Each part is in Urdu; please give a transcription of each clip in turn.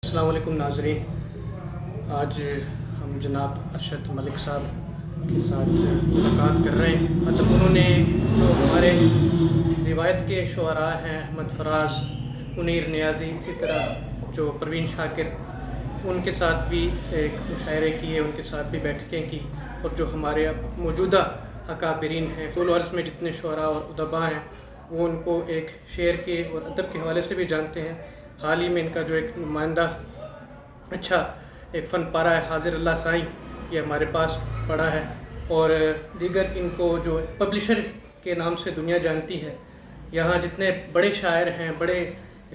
السلام علیکم ناظرین، آج ہم جناب ارشد ملک صاحب کے ساتھ ملاقات کر رہے ہیں۔ مطلب انہوں نے جو ہمارے روایت کے شعراء ہیں، احمد فراز، منیر نیازی، اسی طرح جو پروین شاکر، ان کے ساتھ بھی ایک مشاعرے کیے، ان کے ساتھ بھی بیٹھکیں کی، اور جو ہمارے اب موجودہ اکابرین ہیں، طول عرض میں جتنے شعراء اور ادباء ہیں، وہ ان کو ایک شعر کے اور ادب کے حوالے سے بھی جانتے ہیں۔ حال ہی میں ان کا جو ایک نمائندہ اچھا ایک فن پارہ ہے، حاضر اللہ سائیں، یہ ہمارے پاس پڑا ہے، اور دیگر ان کو جو پبلشر کے نام سے دنیا جانتی ہے۔ یہاں جتنے بڑے شاعر ہیں، بڑے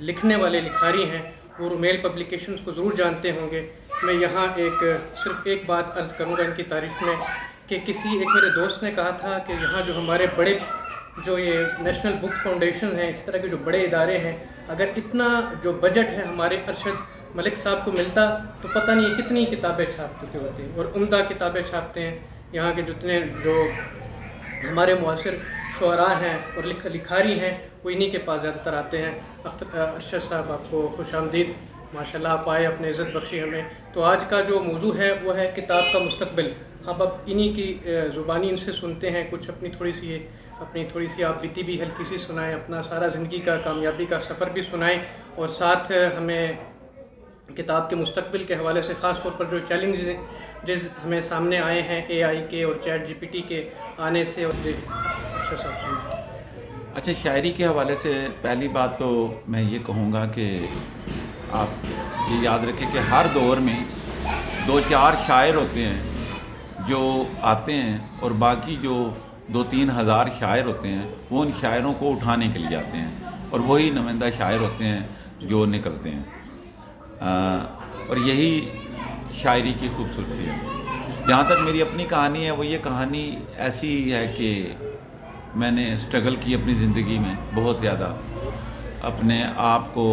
لکھنے والے لکھاری ہیں، وہ رومیل پبلیکیشنز کو ضرور جانتے ہوں گے۔ میں یہاں صرف ایک بات عرض کروں گا ان کی تعریف میں، کہ ایک میرے دوست نے کہا تھا کہ یہاں جو ہمارے بڑے جو یہ نیشنل بک فاؤنڈیشن ہیں، اس طرح کے جو بڑے ادارے ہیں، اگر اتنا جو بجٹ ہے ہمارے ارشد ملک صاحب کو ملتا تو پتہ نہیں کتنی کتابیں چھاپ چکے ہوتے ہیں، اور عمدہ کتابیں چھاپتے ہیں۔ یہاں کے جتنے جو ہمارے معاصر شعراء ہیں اور لکھاری ہیں، وہ انہی کے پاس زیادہ تر آتے ہیں۔ ارشد صاحب، آپ کو خوش آمدید، ماشاءاللہ آپ آئے، اپنے عزت بخشی ہمیں۔ تو آج کا جو موضوع ہے وہ ہے کتاب کا مستقبل۔ ہم اب انہی کی زبانی ان سے سنتے ہیں، کچھ اپنی تھوڑی سی آپ بیتی بھی ہلکی سی سنائیں، اپنا سارا زندگی کا کامیابی کا سفر بھی سنائیں، اور ساتھ ہمیں کتاب کے مستقبل کے حوالے سے خاص طور پر جو چیلنجز ہمیں سامنے آئے ہیں اے آئی کے اور چیٹ جی پی ٹی کے آنے سے، اور ارشد صاحب سنائیں۔ اچھا، شاعری کے حوالے سے پہلی بات تو میں یہ کہوں گا کہ آپ یہ یاد رکھیں کہ ہر دور میں 2-4 شاعر ہوتے ہیں جو آتے ہیں، اور باقی جو 2-3 ہزار شاعر ہوتے ہیں وہ ان شاعروں کو اٹھانے کے لیے آتے ہیں، اور وہی نمائندہ شاعر ہوتے ہیں جو نکلتے ہیں، اور یہی شاعری کی خوبصورتی ہے۔ جہاں تک میری اپنی کہانی ہے، وہ یہ کہانی ایسی ہے کہ میں نے اسٹرگل کی اپنی زندگی میں بہت زیادہ، اپنے آپ کو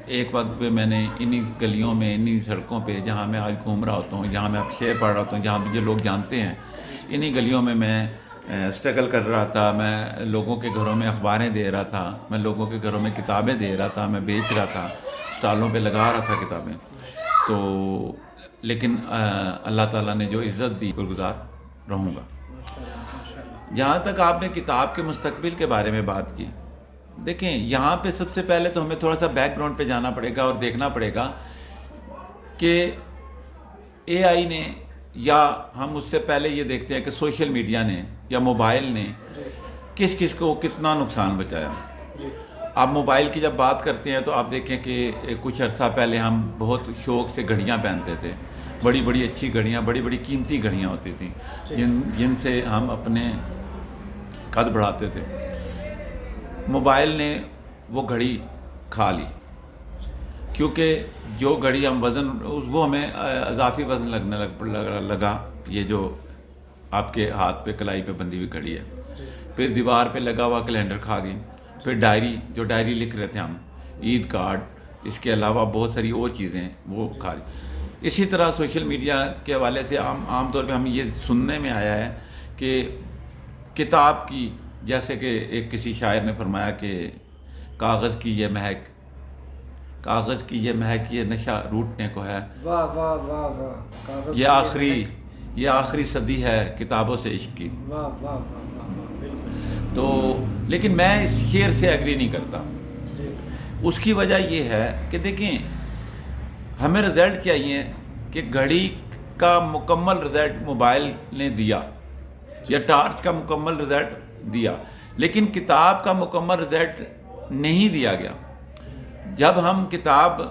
ایک وقت پہ میں نے انہی گلیوں میں، انہی سڑکوں پہ جہاں میں آج گھوم رہا ہوتا ہوں، جہاں میں اب شعر پڑھ رہا ہوتا ہوں، جہاں مجھے لوگ جانتے ہیں، انہی گلیوں میں اسٹرگل کر رہا تھا۔ میں لوگوں کے گھروں میں اخباریں دے رہا تھا، میں لوگوں کے گھروں میں کتابیں دے رہا تھا، میں بیچ رہا تھا، اسٹالوں پہ لگا رہا تھا کتابیں۔ تو لیکن اللہ تعالیٰ نے جو عزت دی، گزار رہوں گا۔ جہاں تک آپ نے کتاب کے مستقبل کے بارے میں بات کی، دیکھیں یہاں پہ سب سے پہلے تو ہمیں تھوڑا سا بیک گراؤنڈ پہ جانا پڑے گا اور دیکھنا پڑے گا کہ اے آئی نے، یا ہم اس سے پہلے یہ دیکھتے ہیں کہ سوشل میڈیا نے یا موبائل نے کس کو کتنا نقصان بچایا۔ آپ موبائل کی جب بات کرتے ہیں تو آپ دیکھیں کہ کچھ عرصہ پہلے ہم بہت شوق سے گھڑیاں پہنتے تھے، بڑی بڑی اچھی گھڑیاں، بڑی بڑی قیمتی گھڑیاں ہوتی تھیں جن سے ہم اپنے قد بڑھاتے تھے۔ موبائل نے وہ گھڑی کھا لی، کیونکہ جو گھڑی ہم وہ ہمیں اضافی وزن لگنے لگا، یہ جو آپ کے ہاتھ پہ کلائی پہ بندھی ہوئی گھڑی ہے۔ پھر دیوار پہ لگا ہوا کیلنڈر کھا گئی، پھر ڈائری لکھ رہے تھے ہم، عید کارڈ، اس کے علاوہ بہت ساری اور چیزیں وہ کھا لی۔ اسی طرح سوشل میڈیا کے حوالے سے عام طور پہ ہم یہ سننے میں آیا ہے کہ کتاب کی، جیسے کہ ایک کسی شاعر نے فرمایا کہ کاغذ کی یہ مہک یہ نشہ روٹنے کو ہے، واہ واہ واہ واہ، یہ آخری صدی ہے کتابوں سے عشق کی۔ واہ واہ واہ واہ، بالکل۔ تو لیکن میں اس شعر سے ایگری نہیں کرتا۔ اس کی وجہ یہ ہے کہ دیکھیں، ہمیں رزلٹ چاہیے کہ گھڑی کا مکمل رزلٹ موبائل نے دیا یا ٹارچ کا مکمل رزلٹ دیا، لیکن کتاب کا مکمل رزلٹ نہیں دیا گیا۔ جب ہم کتاب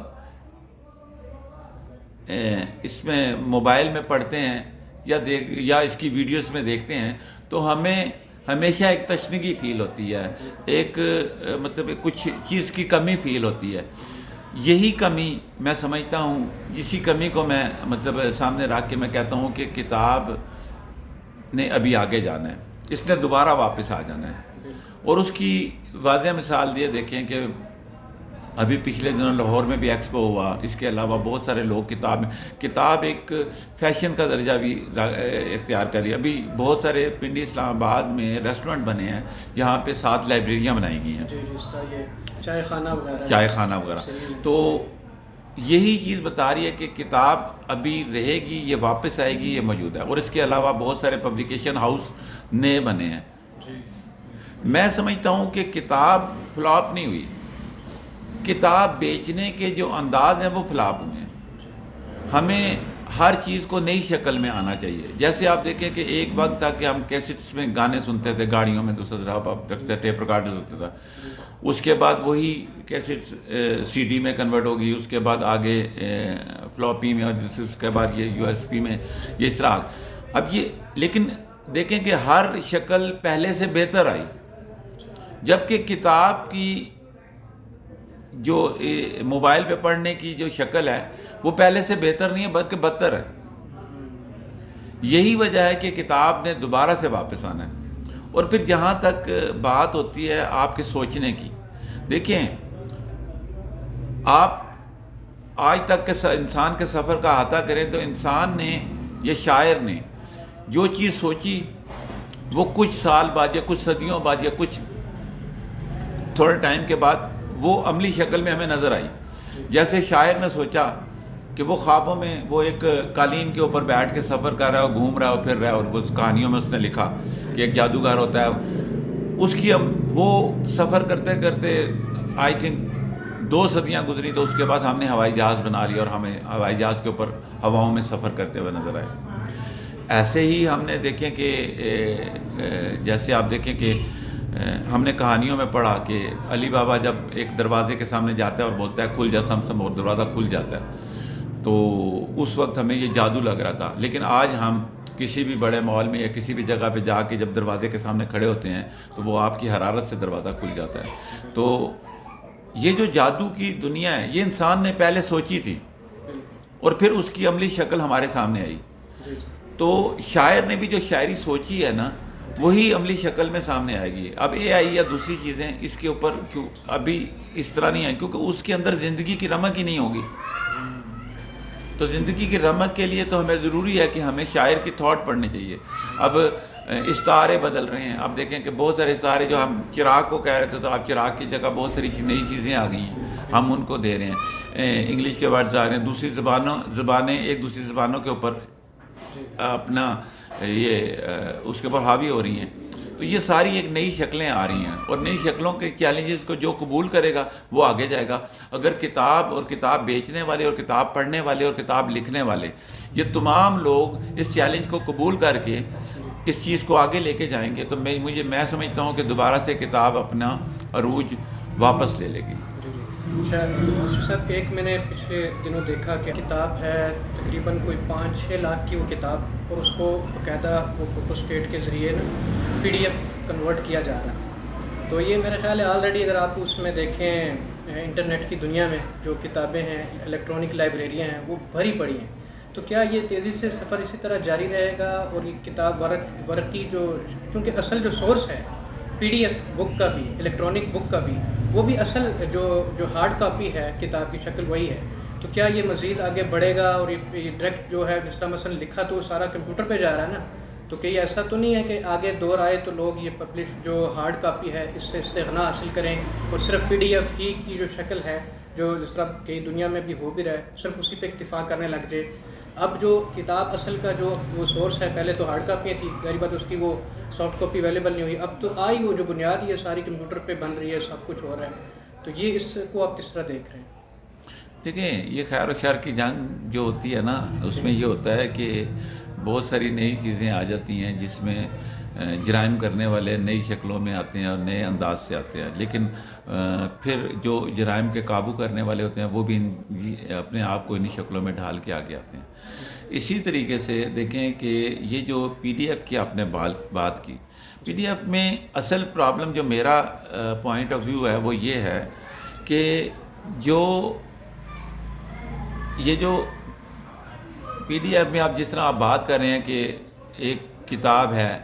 اس میں موبائل میں پڑھتے ہیں یا اس کی ویڈیوز میں دیکھتے ہیں تو ہمیں ہمیشہ ایک تشنگی فیل ہوتی ہے، ایک مطلب کچھ چیز کی کمی فیل ہوتی ہے۔ یہی کمی میں سمجھتا ہوں، اسی کمی کو میں مطلب سامنے رکھ کے میں کہتا ہوں کہ کتاب نے ابھی آگے جانا ہے، اس نے دوبارہ واپس آ جانا ہے۔ اور اس کی واضح مثال یہ دیکھیں کہ ابھی پچھلے دنوں لاہور میں بھی ایکسپو ہوا، اس کے علاوہ بہت سارے لوگ کتاب ایک فیشن کا درجہ بھی اختیار کر رہی ہے۔ ابھی بہت سارے پنڈی اسلام آباد میں ریسٹورنٹ بنے ہیں جہاں پہ 7 لائبریریاں بنائی گئی ہیں، چائے خانہ وغیرہ۔ تو یہی چیز بتا رہی ہے کہ کتاب ابھی رہے گی، یہ واپس آئے گی، یہ موجود ہے. اور اس کے علاوہ بہت سارے پبلیکیشن ہاؤس نئے بنے ہیں. میں سمجھتا ہوں کہ کتاب فلاپ نہیں ہوئی، کتاب بیچنے کے جو انداز ہیں وہ فلاپ ہوئے ہیں. ہمیں ہر چیز کو نئی شکل میں آنا چاہیے. جیسے آپ دیکھیں کہ ایک وقت تھا کہ ہم کیسٹس میں گانے سنتے تھے گاڑیوں میں، دوسرا طرف آپ رکھتے ٹیپ ریکارڈر ہوتا تھا. اس کے بعد وہی کیسٹس سی ڈی میں کنورٹ ہوگی، اس کے بعد آگے فلاپی میں، اور اس کے بعد یہ یو ایس پی میں، یہ اس طرح. اب یہ لیکن دیکھیں کہ ہر شکل پہلے سے بہتر آئی، جبکہ کتاب کی جو موبائل پہ پڑھنے کی جو شکل ہے وہ پہلے سے بہتر نہیں ہے بلکہ بدتر ہے. یہی وجہ ہے کہ کتاب نے دوبارہ سے واپس آنا ہے. اور پھر جہاں تک بات ہوتی ہے آپ کے سوچنے کی، دیکھیں آپ آج تک کے انسان کے سفر کا احاطہ کریں تو انسان نے یا شاعر نے جو چیز سوچی وہ کچھ سال بعد یا کچھ صدیوں بعد یا کچھ تھوڑے ٹائم کے بعد وہ عملی شکل میں ہمیں نظر آئی. جیسے شاعر نے سوچا کہ وہ خوابوں میں وہ ایک قالین کے اوپر بیٹھ کے سفر کر رہا ہے، گھوم رہا ہے اور پھر رہا ہے، اور اس کہانیوں میں اس نے لکھا کہ ایک جادوگر ہوتا ہے. اس کی وہ سفر کرتے کرتے آئی تھنک 2 صدیاں گزری تو اس کے بعد ہم نے ہوائی جہاز بنا لیا اور ہمیں ہوائی جہاز کے اوپر ہواؤں میں سفر کرتے ہوئے نظر آئے. ایسے ہی ہم نے دیکھیں کہ جیسے آپ دیکھیں کہ ہم نے کہانیوں میں پڑھا کہ علی بابا جب ایک دروازے کے سامنے جاتا ہے اور بولتا ہے کھل جا سم، اور دروازہ کھل جاتا ہے. تو اس وقت ہمیں یہ جادو لگ رہا تھا. لیکن آج ہم کسی بھی بڑے مال میں یا کسی بھی جگہ پہ جا کے جب دروازے کے سامنے کھڑے ہوتے ہیں تو وہ آپ کی حرارت سے دروازہ کھل جاتا ہے. تو یہ جو جادو کی دنیا ہے یہ انسان نے پہلے سوچی تھی اور پھر اس کی عملی شکل ہمارے سامنے آئی. تو شاعر نے بھی جو شاعری سوچی ہے نا وہی عملی شکل میں سامنے آئے گی. اب اے آئی یا دوسری چیزیں اس کے اوپر کیوں ابھی اس طرح نہیں آئی، کیونکہ اس کے اندر زندگی کی رمق ہی نہیں ہوگی. تو زندگی کی رمق کے لیے تو ہمیں ضروری ہے کہ ہمیں شاعر کی تھاٹ پڑھنی چاہیے. اب استعارے بدل رہے ہیں. اب دیکھیں کہ بہت سارے استعارے جو ہم چراغ کو کہہ رہے تھے تو اب چراغ کی جگہ بہت ساری نئی چیزیں آ گئی ہیں، ہم ان کو دے رہے ہیں. انگلش کے ورڈز آ رہے ہیں، دوسری زبانیں ایک دوسری زبانوں کے اوپر اپنا یہ اس کے اوپر حاوی ہو رہی ہیں. تو یہ ساری ایک نئی شکلیں آ رہی ہیں اور نئی شکلوں کے چیلنجز کو جو قبول کرے گا وہ آگے جائے گا. اگر کتاب اور کتاب بیچنے والے اور کتاب پڑھنے والے اور کتاب لکھنے والے یہ تمام لوگ اس چیلنج کو قبول کر کے اس چیز کو آگے لے کے جائیں گے تو میں سمجھتا ہوں کہ دوبارہ سے کتاب اپنا عروج واپس لے لے گی. صاحب ایک میں نے پچھلے دنوں دیکھا کہ کتاب ہے تقریباً کوئی 5-6 لاکھ کی وہ کتاب، اور اس کو باقاعدہ وہ فوٹو اسٹیٹ کے ذریعے نا PDF کنورٹ کیا جا رہا ہے. تو یہ میرے خیال ہے آلریڈی اگر آپ اس میں دیکھیں انٹرنیٹ کی دنیا میں جو کتابیں ہیں، الیکٹرانک لائبریریاں ہیں، وہ بھری پڑی ہیں. تو کیا یہ تیزی سے سفر اسی طرح جاری رہے گا؟ اور یہ کتاب ورقی جو، کیونکہ اصل جو سورس ہے PDF بک کا بھی، الیکٹرانک بک کا بھی، وہ بھی اصل جو ہارڈ کاپی ہے کتاب کی شکل وہی ہے. تو کیا یہ مزید آگے بڑھے گا؟ اور یہ ڈائریکٹ جو ہے جس طرح مثلا لکھا تو سارا کمپیوٹر پہ جا رہا ہے نا، تو کہ یہ ایسا تو نہیں ہے کہ آگے دور آئے تو لوگ یہ پبلش جو ہارڈ کاپی ہے اس سے استغنا حاصل کریں اور صرف PDF ہی کی جو شکل ہے جو جس طرح کئی دنیا میں بھی ہو بھی رہا ہے صرف اسی پہ اکتفا کرنے لگ جائے؟ اب جو کتاب اصل کا جو وہ سورس ہے، پہلے تو ہارڈ کاپیاں تھیں، ظاہری بات اس کی وہ سافٹ کاپی اویلیبل نہیں ہوئی، اب تو آئی وہ جو بنیاد یہ ساری کمپیوٹر پہ بن رہی ہے، سب کچھ ہو رہا ہے. تو یہ اس کو آپ کس طرح دیکھ رہے ہیں؟ دیکھیں یہ خیر و شر کی جنگ جو ہوتی ہے نا اس میں یہ ہوتا ہے کہ بہت ساری نئی چیزیں آ جاتی ہیں جس میں جرائم کرنے والے نئی شکلوں میں آتے ہیں اور نئے انداز سے آتے ہیں، لیکن پھر جو جرائم کے قابو کرنے والے ہوتے ہیں وہ بھی اپنے آپ کو انہی شکلوں میں ڈھال کے آگے آتے ہیں. اسی طریقے سے دیکھیں کہ یہ جو PDF کی آپ نے بات کی، PDF میں اصل پرابلم جو میرا پوائنٹ آف ویو ہے وہ یہ ہے کہ یہ جو PDF میں آپ جس طرح آپ بات کر رہے ہیں کہ ایک کتاب ہے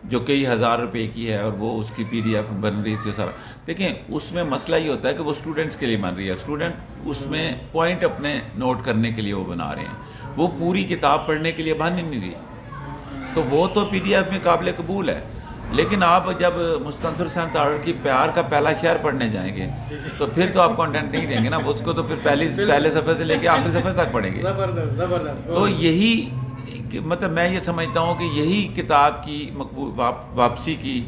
جو کئی ہزار روپے کی ہے اور وہ اس کی PDF بن رہی تھی سارا، دیکھیں اس میں مسئلہ یہ ہوتا ہے کہ وہ اسٹوڈنٹس کے لیے بن رہی ہے. اسٹوڈنٹ اس میں پوائنٹ اپنے نوٹ کرنے کے لیے وہ بنا رہے ہیں، وہ پوری کتاب پڑھنے کے لیے بن ہی نہیں رہی. تو وہ تو PDF میں قابل قبول ہے. لیکن آپ جب مستنصر حسین تارڑ کی پیار کا پہلا شعر پڑھنے جائیں گے تو پھر تو آپ کنٹینٹ نہیں دیں گے نا، اس کو تو پھر پہلے صفحے سے لے کے آخری صفحے تک پڑھیں گے. زبردست. تو یہی مطلب میں یہ سمجھتا ہوں کہ یہی کتاب کی واپسی کی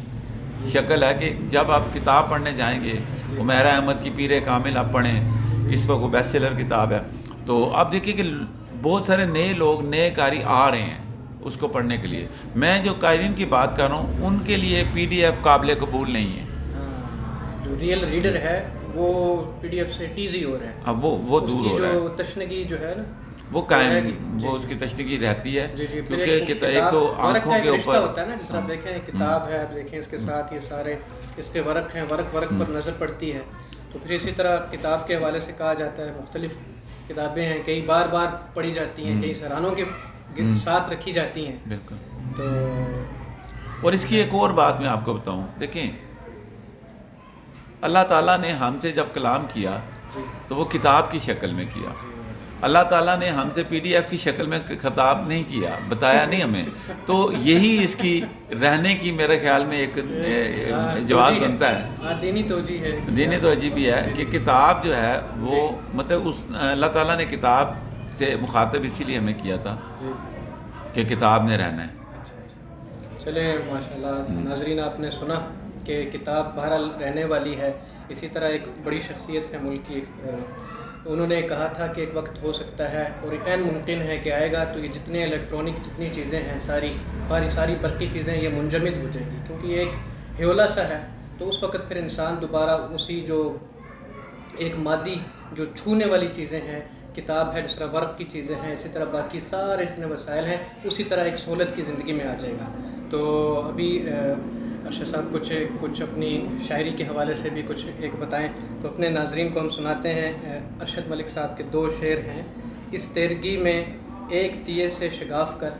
شکل ہے کہ جب آپ کتاب پڑھنے جائیں گے، عمیرہ احمد کی پیر کامل آپ پڑھیں، اس وقت وہ بیسٹ سیلر کتاب ہے. تو آپ دیکھیے کہ بہت سارے نئے لوگ، نئے قاری آ رہے ہیں اس کو پڑھنے کے لیے. میں جو قارئین کی بات کر رہا ہوں ان کے لیے پی ڈی ایف قابل قبول نہیں ہے. جو ریئل ریڈر ہے وہ پی ڈی ایف سے ٹیزی ہو رہا ہے. اب وہ دور ہو رہا ہے. جو تشنگی جو ہے نا وہ قائم، وہ اس کی تشنگی رہتی ہے کیونکہ ایک تو آنکھوں کے اوپر ہوتا ہے نا. جس طرح دیکھیں کتاب ہے، دیکھیں اس کے ساتھ یہ سارے اس کے ورق ہیں، ورق پر نظر پڑتی ہے. تو پھر اسی طرح کتاب کے حوالے سے کہا جاتا ہے مختلف کتابیں ہیں، کئی بار پڑھی جاتی ہیں، کئی سرانوں کے ساتھ رکھی جاتی ہیں. بالکل. تو اور اس کی ایک اور بات میں آپ کو بتاؤں، دیکھیں اللہ تعالیٰ نے ہم سے جب کلام کیا تو وہ کتاب کی شکل میں کیا. اللہ تعالیٰ نے ہم سے پی ڈی ایف کی شکل میں خطاب نہیں کیا، بتایا نہیں ہمیں. تو یہی اس کی رہنے کی میرے خیال میں ایک جواز بنتا ہے. دینی توجیہ ہے، دینی توجیہ بھی ہے کہ کتاب جو ہے وہ مطلب اللہ تعالیٰ نے کتاب سے مخاطب اسی لیے ہمیں کیا تھا کہ کتاب نے رہنا ہے. چلے ماشاء اللہ. ناظرین آپ نے سنا کہ کتاب بہرحال رہنے والی ہے. اسی طرح ایک بڑی شخصیت ہے ملک کی، انہوں نے کہا تھا کہ ایک وقت ہو سکتا ہے اور عین ممکن ہے کہ آئے گا تو یہ جتنے الیکٹرانک جتنی چیزیں ہیں ساری برقی چیزیں یہ منجمد ہو جائیں گی، کیونکہ یہ ایک ہیولا سا ہے. تو اس وقت پھر انسان دوبارہ اسی جو ایک مادی جو چھونے والی چیزیں ہیں، کتاب ہے، جس طرح ورق کی چیزیں ہیں، اسی طرح باقی سارے جتنے وسائل ہیں، اسی طرح ایک سہولت کی زندگی میں آ جائے گا. تو ابھی ارشد صاحب کچھ اپنی شاعری کے حوالے سے بھی کچھ ایک بتائیں تو اپنے ناظرین کو ہم سناتے ہیں. ارشد ملک صاحب کے 2 شعر ہیں. اس تیرگی میں ایک دیے سے شگاف کر،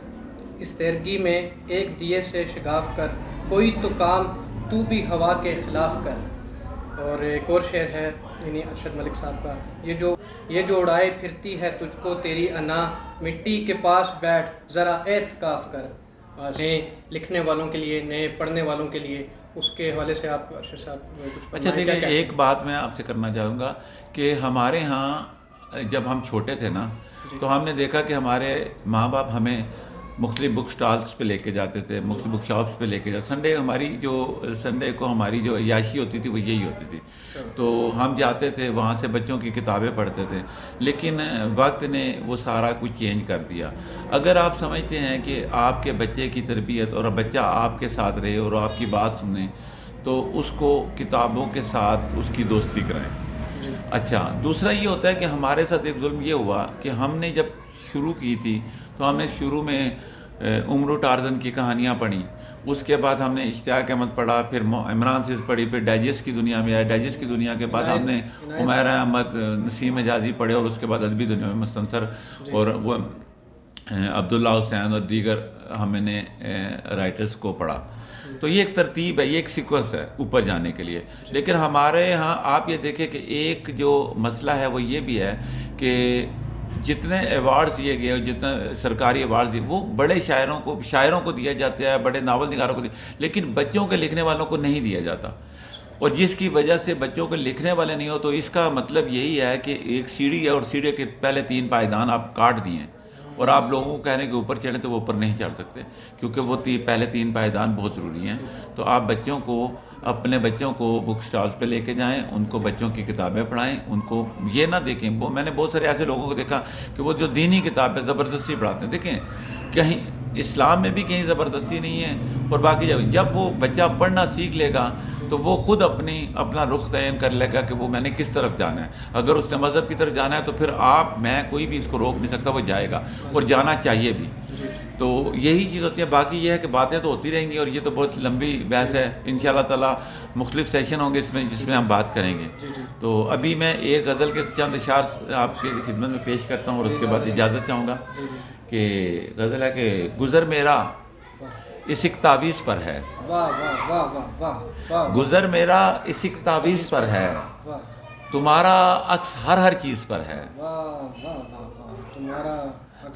اس تیرگی میں ایک دیے سے شگاف کر، کوئی تو کام تو بھی ہوا کے خلاف کر. اور ایک اور شعر ہے یعنی ارشد ملک صاحب کا، یہ جو اڑائے پھرتی ہے تجھ کو تیری انا، مٹی کے پاس بیٹھ ذرا اعتکاف کر. نئے لکھنے والوں کے لیے، نئے پڑھنے والوں کے لیے اس کے حوالے سے آپ ارشد صاحب. اچھا دیکھیں، ایک بات میں آپ سے کرنا چاہوں گا کہ ہمارے ہاں جب ہم چھوٹے تھے نا تو ہم نے دیکھا کہ ہمارے ماں باپ ہمیں مختلف بک سٹالز پہ لے کے جاتے تھے، مختلف بک شاپس پہ لے کے جاتے. سنڈے کو ہماری جو عیاشی ہوتی تھی وہ یہی ہوتی تھی. تو ہم جاتے تھے وہاں سے بچوں کی کتابیں پڑھتے تھے. لیکن وقت نے وہ سارا کچھ چینج کر دیا. اگر آپ سمجھتے ہیں کہ آپ کے بچے کی تربیت اور بچہ آپ کے ساتھ رہے اور آپ کی بات سنیں تو اس کو کتابوں کے ساتھ اس کی دوستی کرائیں. اچھا، دوسرا یہ ہوتا ہے کہ ہمارے ساتھ ایک ظلم یہ ہوا کہ ہم نے جب شروع کی تھی تو ہم نے شروع میں عمرو ٹارزن کی کہانیاں پڑھی، اس کے بعد ہم نے اشتیاق احمد پڑھا، پھر عمران سے پڑھی، پھر ڈائجسٹ کی دنیا میں آئے. ڈائجسٹ کی دنیا کے بعد ہم نے عمیرہ احمد، نسیم حجازی پڑھے، اور اس کے بعد ادبی دنیا میں مستنصر اور وہ عبداللہ حسین اور دیگر ہم نے رائٹرز کو پڑھا. تو یہ ایک ترتیب ہے، یہ ایک سیکوینس ہے اوپر جانے کے لیے. لیکن ہمارے ہاں آپ یہ دیکھیں کہ ایک جو مسئلہ ہے وہ یہ بھی ہے کہ جتنے ایوارڈز دیے گئے، جتنے سرکاری ایوارڈز دیے، وہ بڑے شاعروں کو دیا جاتا ہے، بڑے ناول نگاروں کو لیکن بچوں کے لکھنے والوں کو نہیں دیا جاتا. اور جس کی وجہ سے بچوں کے لکھنے والے نہیں ہو تو اس کا مطلب یہی ہے کہ ایک سیڑھی ہے اور سیڑھی کے پہلے 3 پائیدان آپ کاٹ دیے ہیں اور آپ لوگوں کو کہہ رہے ہیں کہ اوپر چڑھیں تو وہ اوپر نہیں چڑھ سکتے، کیونکہ وہ پہلے 3 پائیدان بہت ضروری ہیں. تو آپ اپنے بچوں کو بک سٹالز پہ لے کے جائیں، ان کو بچوں کی کتابیں پڑھائیں. ان کو یہ نہ دیکھیں، میں نے بہت سارے ایسے لوگوں کو دیکھا کہ وہ جو دینی کتابیں زبردستی پڑھاتے ہیں. دیکھیں کہیں اسلام میں بھی کہیں زبردستی نہیں ہے، اور باقی جب وہ بچہ پڑھنا سیکھ لے گا تو وہ خود اپنا رخ تعین کر لے گا کہ وہ میں نے کس طرف جانا ہے. اگر اس نے مذہب کی طرف جانا ہے تو پھر کوئی بھی اس کو روک نہیں سکتا، وہ جائے گا اور جانا چاہیے بھی. تو یہی چیز ہوتی ہے. باقی یہ ہے کہ باتیں تو ہوتی رہیں گی اور یہ تو بہت لمبی بحث ہے. انشاءاللہ تعالی مختلف سیشن ہوں گے جس میں ہم بات کریں گے. تو ابھی میں ایک غزل کے چند اشعار آپ کی خدمت میں پیش کرتا ہوں اور اس کے بعد اجازت چاہوں گا. کہ غزل ہے کہ گزر میرا اس ایک تعویذ پر ہے، گزر میرا اس ایک تعویذ پر ہے، تمہارا عکس ہر چیز پر ہے،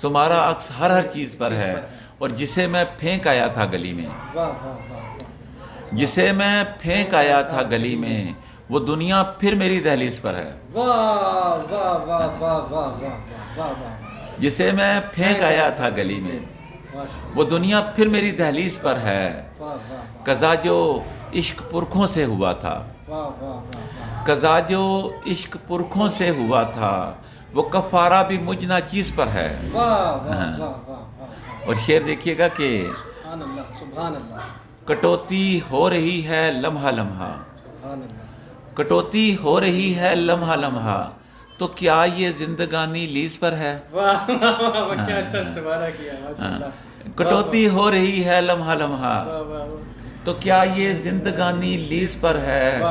تمہارا عکس ہر چیز پر ہے، اور جسے میں پھینک آیا تھا گلی میں، جسے میں پھینک آیا تھا گلی میں وہ دنیا پھر میری دہلیز پر ہے. واہ واہ واہ واہ واہ واہ واہ واہ. جسے میں پھینک آیا تھا گلی میں وہ دنیا پھر میری دہلیز پر ہے. قضا جو عشق پرکھوں سے ہوا تھا, قضا جو عشق پرکھوں سے ہوا تھا وہ کفارہ بھی مجھ ناچیز پر ہے. اور شعر دیکھیے گا کہ سبحان اللہ سبحان اللہ. کٹوتی ہو رہی ہے لمحہ لمحہ, کٹوتی ہو رہی ہے لمحہ لمحہ, تو کیا یہ زندگانی لیز پر ہے. واہ کیا اچھا استعارہ کیا ماشاءاللہ. کٹوتی ہو رہی ہے لمحہ لمحہ تو کیا یہ زندگانی لیز پر ہے,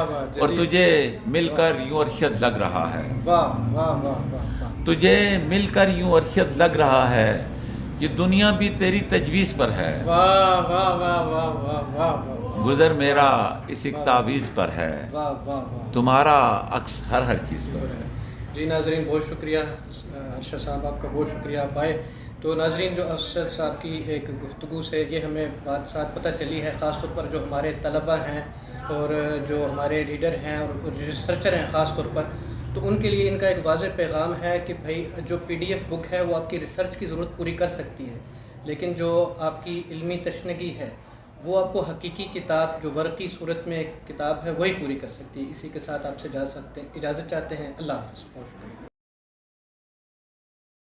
اور تجھے مل کر یوں ارشد لگ رہا ہے. تجھے مل کر یوں ارشد لگ رہا ہے یہ دنیا بھی تیری تجویز پر ہے. گزر میرا اس ایک تعویذ پر ہے, تمہارا عکس ہر چیز پر ہے. جی ناظرین بہت شکریہ ارشد صاحب, آپ کا بہت شکریہ آپ آئے. تو ناظرین جو ارشد صاحب کی ایک گفتگو سے یہ ہمیں بات ساتھ پتہ چلی ہے, خاص طور پر جو ہمارے طلبہ ہیں اور جو ہمارے ریڈر ہیں اور جو ریسرچر ہیں خاص طور پر, تو ان کے لیے ان کا ایک واضح پیغام ہے کہ بھائی جو PDF بک ہے وہ آپ کی ریسرچ کی ضرورت پوری کر سکتی ہے, لیکن جو آپ کی علمی تشنگی ہے وہ آپ کو حقیقی کتاب جو ورقی صورت میں ایک کتاب ہے وہی پوری کر سکتی ہے. اسی کے ساتھ آپ سے اجازت چاہتے ہیں. اللہ حافظ. بہت شکریہ.